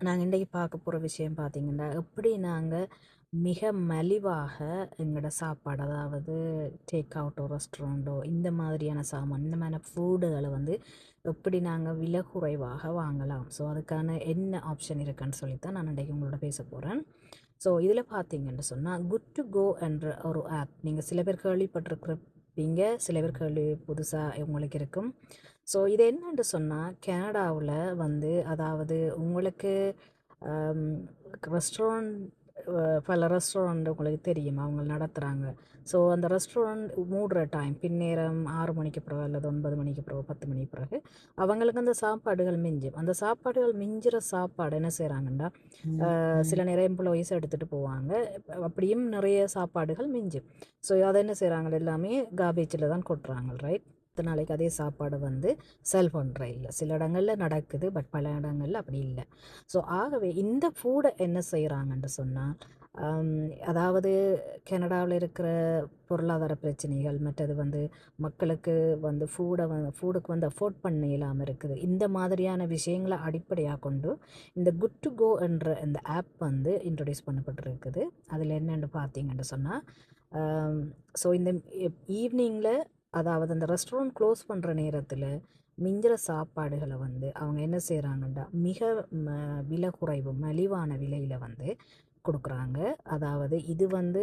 நாங்கள் இன்றைக்கி பார்க்க போகிற விஷயம் பார்த்திங்கன்னா எப்படி நாங்கள் மிக மலிவாக எங்களோட சாப்பாடு அதாவது டேக் அவுட்டோ ரெஸ்டாரண்ட்டோ இந்த மாதிரியான சாமான் இந்த மாதிரி ஃபுட்டுகளை வந்து எப்படி நாங்கள் விலை குறைவாக வாங்கலாம். ஸோ அதுக்கான என்ன ஆப்ஷன் இருக்குன்னு சொல்லித்தான் நான் இன்றைக்கி உங்களோட பேச போகிறேன். ஸோ இதில் பார்த்தீங்கன்னு சொன்னால் குட் டு கோ என்ற ஒரு ஆப் நீங்கள் சில பேர் கேள்விப்பட்டிருக்கிறப்பீங்க, சில பேர் கேள்வி புதுசாக உங்களுக்கு இருக்கும். ஸோ இது என்னென்று சொன்னால் கனடாவில் வந்து அதாவது உங்களுக்கு ரெஸ்டாரண்ட் பல ரெஸ்டாரண்ட் உங்களுக்கு தெரியும் அவங்க நடத்துகிறாங்க. ஸோ அந்த ரெஸ்டாரண்ட் மூடுற டைம் பின்னேரம் 6 மணிக்கு பிறகு அல்லது 9 மணிக்கு பிறகு 10 மணிக்கு பிறகு அவங்களுக்கு அந்த சாப்பாடுகள் மிஞ்சும். அந்த சாப்பாடுகள் மிஞ்சுற சாப்பாடு என்ன செய்கிறாங்கன்னா சில நிறைய எம்ப்ளாயீஸ் எடுத்துகிட்டு போவாங்க. அப்படியும் நிறைய சாப்பாடுகள் மிஞ்சும். ஸோ அதை என்ன செய்கிறாங்க எல்லாமே காபேஜில் தான் கொட்டுறாங்க, ரைட்? நாளைக்கு அதே சாப்பாடு வந்து செல் பண்ணுற இல்லை. சில இடங்களில் நடக்குது, பட் பல இடங்களில் அப்படி இல்லை. ஸோ ஆகவே இந்த ஃபுட்டை என்ன செய்கிறாங்கன்னு சொன்னால் அதாவது கனடாவில் இருக்கிற பொருளாதார பிரச்சனைகள், மற்றது வந்து மக்களுக்கு வந்து ஃபுட்டுக்கு வந்து அஃபோர்ட் பண்ண இல்லாமல் இருக்குது. இந்த மாதிரியான விஷயங்களை அடிப்படையாக கொண்டு இந்த குட் டு கோ என்ற இந்த ஆப் வந்து இன்ட்ரடியூஸ் பண்ணப்பட்டிருக்குது. அதில் என்னென்னு பார்த்தீங்கன்னு சொன்னால் ஸோ இந்த ஈவினிங்கில் அதாவது அந்த ரெஸ்டாரண்ட் க்ளோஸ் பண்ணுற நேரத்தில் மிஞ்சிற சாப்பாடுகளை வந்து அவங்க என்ன செய்கிறாங்கன்னா மிக விலை குறைவு மலிவான விலையில் வந்து கொடுக்குறாங்க. அதாவது இது வந்து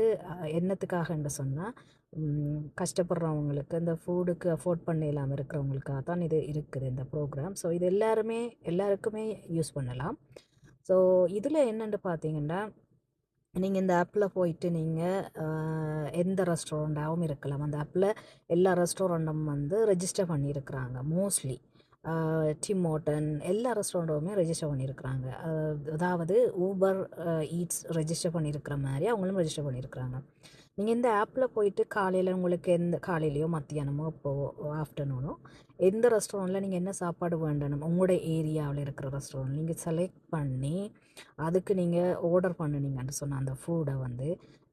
என்னத்துக்காகன்னு சொன்னால் கஷ்டப்படுறவங்களுக்கு இந்த ஃபுட்டுக்கு அஃபோர்ட் பண்ண இல்லாமல் இருக்கிறவங்களுக்காக தான் இது இருக்குது இந்த ப்ரோக்ராம். ஸோ இது எல்லாருக்குமே யூஸ் பண்ணலாம். ஸோ இதில் என்னென்னு பார்த்தீங்கன்னா நீங்கள் இந்த ஆப்பில் போயிட்டு நீங்கள் எந்த ரெஸ்டாரண்ட்டாகவும் இருக்கலாம். அந்த ஆப்பில் எல்லா ரெஸ்டாரண்ட்டும் வந்து ரெஜிஸ்டர் பண்ணியிருக்கிறாங்க. மோஸ்ட்லி டிம் ஹோர்டன் எல்லா ரெஸ்டாரண்ட்டுமே ரெஜிஸ்டர் பண்ணியிருக்கிறாங்க. அதாவது ஊபர் ஈட்ஸ் ரெஜிஸ்டர் பண்ணியிருக்கிற மாதிரி அவங்களும் ரெஜிஸ்டர் பண்ணியிருக்கிறாங்க. நீங்கள் இந்த ஆப்பில் போயிட்டு காலையில் உங்களுக்கு காலையிலையோ மத்தியானமோ இப்போது ஆஃப்டர்நூனோ எந்த ரெஸ்டாரண்ட்டில் நீங்கள் என்ன சாப்பாடு வேண்டணும் உங்களோட ஏரியாவில் இருக்கிற ரெஸ்டாரண்ட் நீங்கள் செலக்ட் பண்ணி அதுக்கு நீங்கள் ஆர்டர் பண்ணினீங்கன்னு சொன்னால் அந்த ஃபுட்டை வந்து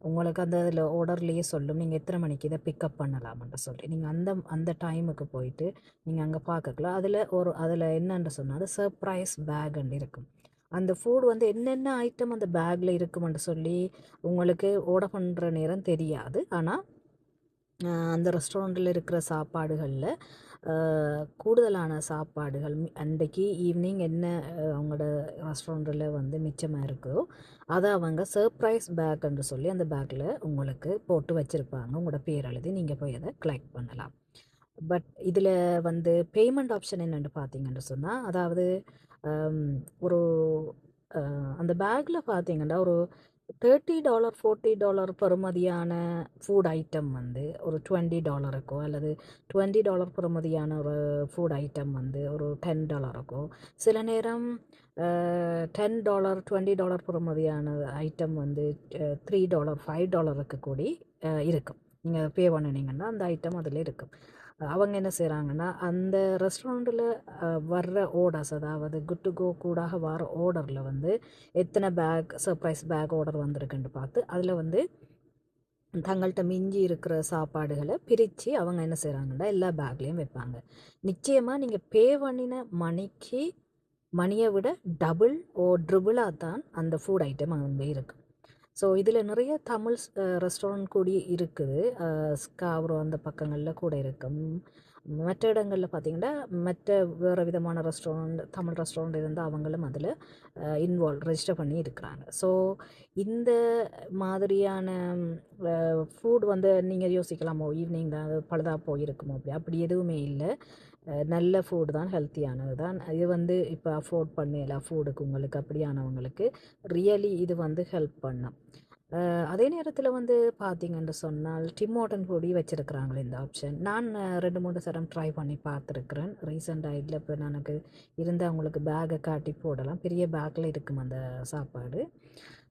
உங்களுக்கு அந்த இதில் ஆர்டர்லேயே சொல்லும் நீங்கள் எத்தனை மணிக்கு இதை பிக்கப் பண்ணலாம்னு சொல்லி. நீங்கள் அந்த டைமுக்கு போயிட்டு நீங்கள் அங்கே பார்க்கலாம். அதில் என்னென்னு சொன்னால் அது சர்ப்ரைஸ் பேக்குன்னு இருக்கும். அந்த ஃபுட் வந்து என்னென்ன ஐட்டம் அந்த பேக்கில் இருக்குமென்று சொல்லி உங்களுக்கு ஆர்டர் பண்ணுற நேரம் தெரியாது. ஆனால் அந்த ரெஸ்டாரண்ட்டில் இருக்கிற சாப்பாடுகளில் கூடுதலான சாப்பாடுகள் அன்றைக்கு ஈவினிங் என்ன அவங்களோட ரெஸ்டாரண்ட்டில் வந்து மிச்சமாக இருக்குதோ அதை அவங்க சர்ப்ரைஸ் பேக்குன்னு சொல்லி அந்த பேக்கில் உங்களுக்கு போட்டு வச்சுருப்பாங்க. உங்களோட பேர் எழுதி நீங்கள் போய் அதை கலெக்ட் பண்ணலாம். பட் இதில் வந்து பேமெண்ட் ஆப்ஷன் என்னென்னு பார்த்தீங்கன்னு சொன்னால் அதாவது ஒரு அந்த பேக்கில் பார்த்தீங்கன்னா ஒரு $30 $40 பெறுமதியான ஃபுட் ஐட்டம் வந்து ஒரு $20 அல்லது $20 பெறுமதியான ஒரு ஃபுட் ஐட்டம் வந்து ஒரு $10 சில நேரம் $10 $20 பெறுமதியான ஐட்டம் வந்து $3 $5 கூடி இருக்கும். நீங்கள் பே பண்ணினீங்கன்னா அந்த ஐட்டம் அதில் இருக்கும். அவங்க என்ன செய்கிறாங்கன்னா அந்த ரெஸ்டாரண்ட்டில் வர்ற ஆர்டர்ஸ் அதாவது குட் டு கோ கூடாக வர ஆர்டரில் வந்து எத்தனை சர்ப்ரைஸ் பேக் ஆர்டர் வந்திருக்குன்னு பார்த்து அதில் வந்து தங்கள்கிட்ட மிஞ்சி இருக்கிற சாப்பாடுகளை பிரித்து அவங்க என்ன செய்கிறாங்கன்னா எல்லா பேக்லேயும் வைப்பாங்க. நிச்சயமாக நீங்கள் பே பண்ணின மணியை விட டபுள் ட்ரிபிளாக தான் அந்த ஃபுட் ஐட்டம் அங்கே இருக்கும். ஸோ இதில் நிறைய தமிழ் ரெஸ்டாரண்ட் கூடி இருக்குது. ஸ்காப்ரோ அந்த பக்கங்களில் கூட இருக்கும். மற்ற இடங்களில் பார்த்திங்கன்னா மற்ற வேறு விதமான தமிழ் ரெஸ்டாரண்ட் இருந்தால் அவங்களும் அதில் ரெஜிஸ்டர் பண்ணி இருக்கிறாங்க. ஸோ இந்த மாதிரியான ஃபுட் வந்து நீங்கள் யோசிக்கலாமோ ஈவினிங் தான் பழுதாக போயிருக்குமோ அப்படி எதுவுமே இல்லை. நல்ல ஃபுட் தான், ஹெல்த்தியானது தான். இது வந்து இப்போ அஃபோர்ட் பண்ணலாம் ஃபுட்டுக்கு உங்களுக்கு அப்படியானவங்களுக்கு ரியலி இது வந்து ஹெல்ப் பண்ணும். அதே நேரத்தில் வந்து பார்த்தீங்கன்னு சொன்னால் டிம் ஹோர்டன் பொடி வச்சுருக்குறாங்களே இந்த ஆப்ஷன். நான் 2-3 தரம் ட்ரை பண்ணி பார்த்துருக்குறேன். ரீசெண்டாக இதில் இப்போ எனக்கு இருந்தால் அவங்களுக்கு பேக்கை காட்டி போடலாம். பெரிய பேக்கில் இருக்கும் அந்த சாப்பாடு.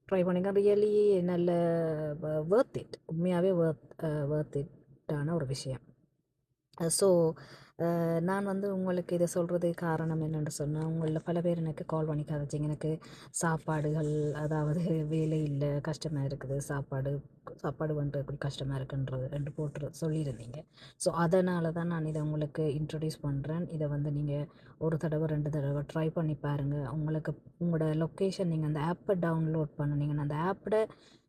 ட்ரை பண்ணிங்க ரியலி நல்ல ஒர்த் இட், உண்மையாகவே ஒர்த் இட்டான ஒரு விஷயம். ஸோ நான் வந்து உங்களுக்கு இதை சொல்கிறது காரணம் என்னென்னு சொன்னால், உங்களில் பல பேர் எனக்கு கால் பண்ணி கதைச்சிங்க, எனக்கு சாப்பாடுகள் அதாவது வேலை இல்லை, கஷ்டமாக இருக்குது, சாப்பாடு பண்ணுறது கஷ்டமாக இருக்குன்றது என்று போட்டு சொல்லியிருந்தீங்க. ஸோ அதனால தான் நான் இதை உங்களுக்கு இன்ட்ரடியூஸ் பண்ணுறேன். இதை வந்து நீங்கள் ஒரு தடவை 2 தடவை ட்ரை பண்ணி பாருங்கள். உங்களுக்கு உங்களோட லொக்கேஷன் நீங்கள் அந்த ஆப்பை டவுன்லோட் பண்ணினீங்கன்னா அந்த ஆப்போட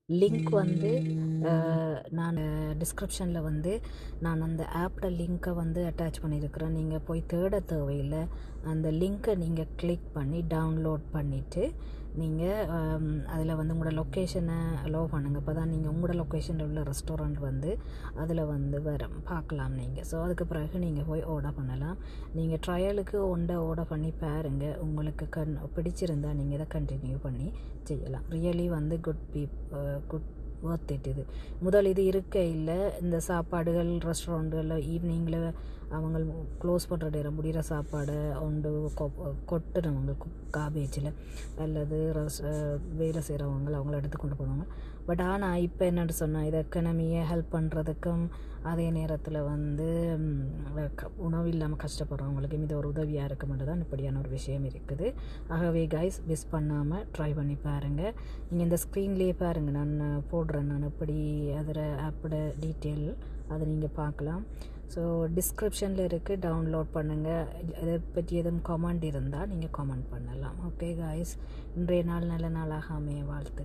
லிங்க் வந்து நான் டிஸ்கிரிப்ஷனில் வந்து நான் அந்த ஆப்போட லிங்க்கை வந்து அட்டாச் பண்ணியிருக்கிறேன். நீங்கள் போய் தேட தேவையில்லை. அந்த லிங்க்கை நீங்கள் கிளிக் பண்ணி டவுன்லோட் பண்ணிவிட்டு நீங்கள் அதில் வந்து உங்களோட லொக்கேஷனை அலோவ் பண்ணுங்கள். அப்போ தான் நீங்கள் உங்களோட லொக்கேஷனில் உள்ள ரெஸ்டாரண்ட் வந்து அதில் வந்து பார்க்கலாம் நீங்கள். ஸோ அதுக்கு பிறகு நீங்கள் போய் ஆர்டர் பண்ணலாம். நீங்கள் ட்ரையலுக்கு ஆர்டர் பண்ணி பாருங்கள். உங்களுக்கு பிடிச்சிருந்தா நீங்கள் இதை கண்டினியூ பண்ணி செய்யலாம். ரியலி வந்து குட் ஒர்த் இட். இது முதல் இது இருக்க இல்லை. இந்த சாப்பாடுகள் ரெஸ்டாரண்ட்டுகளில் ஈவினிங்கில் அவங்க க்ளோஸ் பண்ணுற நேரம் முடிகிற சாப்பாடை ஒன்று கொட்டுறவங்க காபேஜில் அல்லது வேலை செய்கிறவங்க அவங்கள எடுத்து கொண்டு போவாங்க. பட் ஆனால் இப்போ என்னென்னு சொன்னால் இதை எக்கனமியை ஹெல்ப் பண்ணுறதுக்கும் அதே நேரத்தில் வந்து உணவு இல்லாமல் கஷ்டப்படுறவங்களுக்கும் இது ஒரு உதவியாக இருக்குமென்று தான் இப்படியான ஒரு விஷயம் இருக்குது. ஆகவே கைஸ் மிஸ் பண்ணாமல் ட்ரை பண்ணி பாருங்கள். நீங்கள் இந்த ஸ்க்ரீன்லேயே பாருங்கள், நான் போடுறேன். நான் எப்படி அதில் ஆப்போட டீட்டெயில் அதை நீங்கள் பார்க்கலாம். ஸோ டிஸ்கிரிப்ஷனில் இருக்குது, டவுன்லோட் பண்ணுங்கள். இதை பற்றி எதுவும் கமெண்ட் இருந்தால் நீங்கள் கமெண்ட் பண்ணலாம். ஓகே காய்ஸ், இன்றைய நாள் நல்ல நாளாக அமைய வாழ்த்து.